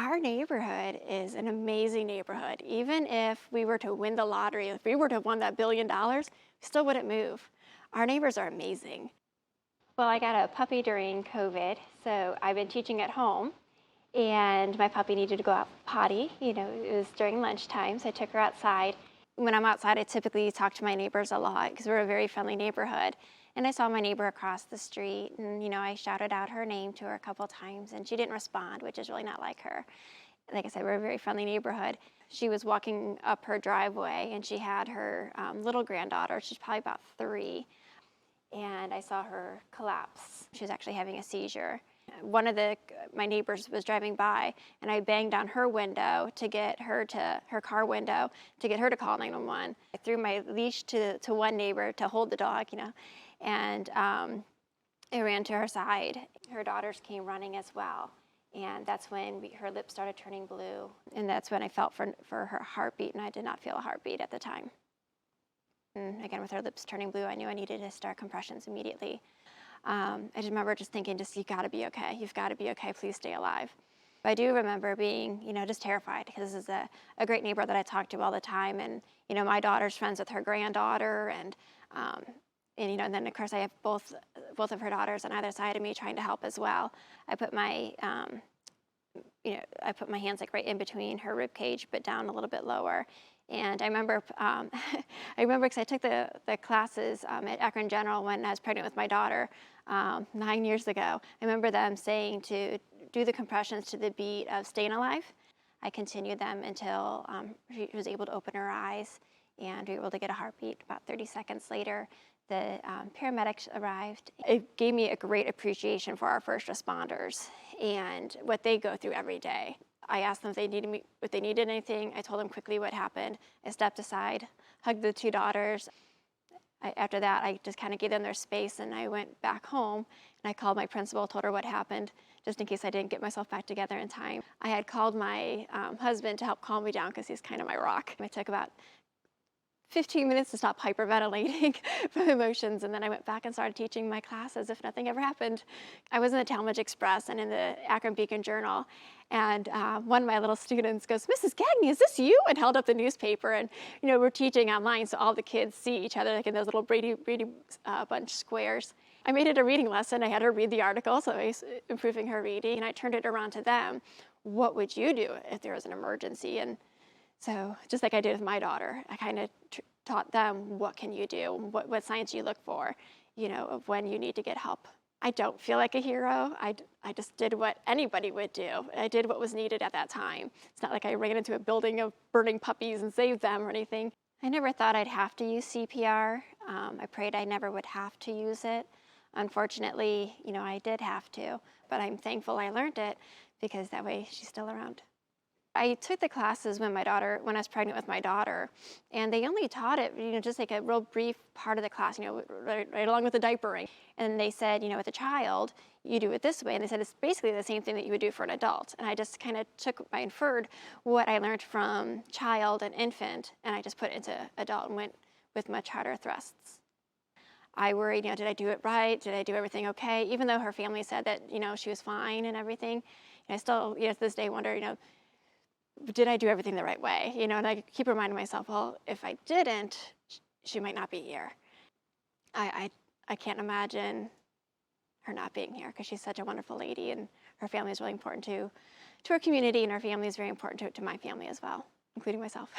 Our neighborhood is an amazing neighborhood. Even if we were to win the lottery, if we were to have won that $1 billion, we still wouldn't move. Our neighbors are amazing. Well, I got a puppy during COVID, so I've been teaching at home, and my puppy needed to go out potty. It was during lunchtime, so I took her outside. When I'm outside, I typically talk to my neighbors a lot because we're a very friendly neighborhood. And I saw my neighbor across the street, and I shouted out her name to her a couple times, and she didn't respond, which is really not like her. Like I said, we're a very friendly neighborhood. She was walking up her driveway, and she had her little granddaughter. She's probably about 3, and I saw her collapse. She was actually having a seizure. One of my neighbors was driving by, and I banged on her window to get her to her car window to get her to call 911. I threw my leash to one neighbor to hold the dog, and I ran to her side. Her daughters came running as well, and that's when her lips started turning blue, and that's when I felt for her heartbeat, and I did not feel a heartbeat at the time. And again, with her lips turning blue, I knew I needed to start compressions immediately. I just remember thinking, you gotta be okay. You've gotta be okay, please stay alive. But I do remember being, just terrified, because this is a great neighbor that I talk to all the time. And, my daughter's friends with her granddaughter. And then of course I have both of her daughters on either side of me trying to help as well. I put my hands right in between her rib cage, but down a little bit lower. And I remember, because I took the classes at Akron General when I was pregnant with my daughter 9 years ago. I remember them saying to do the compressions to the beat of Staying Alive. I continued them until she was able to open her eyes, and we were able to get a heartbeat. About 30 seconds later, the paramedics arrived. It gave me a great appreciation for our first responders and what they go through every day. I asked them if they needed anything. I told them quickly what happened. I stepped aside, hugged the 2 daughters. After that, I just kind of gave them their space, and I went back home, and I called my principal, told her what happened, just in case I didn't get myself back together in time. I had called my husband to help calm me down, because he's kind of my rock. It took about 15 minutes to stop hyperventilating from emotions, and then I went back and started teaching my class as if nothing ever happened. I was in the Talmadge Express and in the Akron Beacon Journal, and one of my little students goes, "Mrs. Gagne, is this you?" and held up the newspaper. And we're teaching online, so all the kids see each other in those little Brady Bunch squares. I made it a reading lesson. I had her read the article, so I was improving her reading, and I turned it around to them. What would you do if there was an emergency? And so just like I did with my daughter, I kind of taught them, what can you do? What signs do you look for, of when you need to get help. I don't feel like a hero. I just did what anybody would do. I did what was needed at that time. It's not like I ran into a building of burning puppies and saved them or anything. I never thought I'd have to use CPR. I prayed I never would have to use it. Unfortunately, I did have to, but I'm thankful I learned it, because that way she's still around. I took the classes when I was pregnant with my daughter, and they only taught it, just like a real brief part of the class, right along with the diapering. And they said, with a child, you do it this way. And they said it's basically the same thing that you would do for an adult. And I just kind of I inferred what I learned from child and infant, and I just put it into adult and went with much harder thrusts. I worried, did I do it right? Did I do everything okay? Even though her family said that, she was fine and everything, I still, to this day wonder, did I do everything the right way? And I keep reminding myself, well, if I didn't, she might not be here. I can't imagine her not being here, because she's such a wonderful lady, and her family is really important to her community, and her family is very important to my family as well, including myself.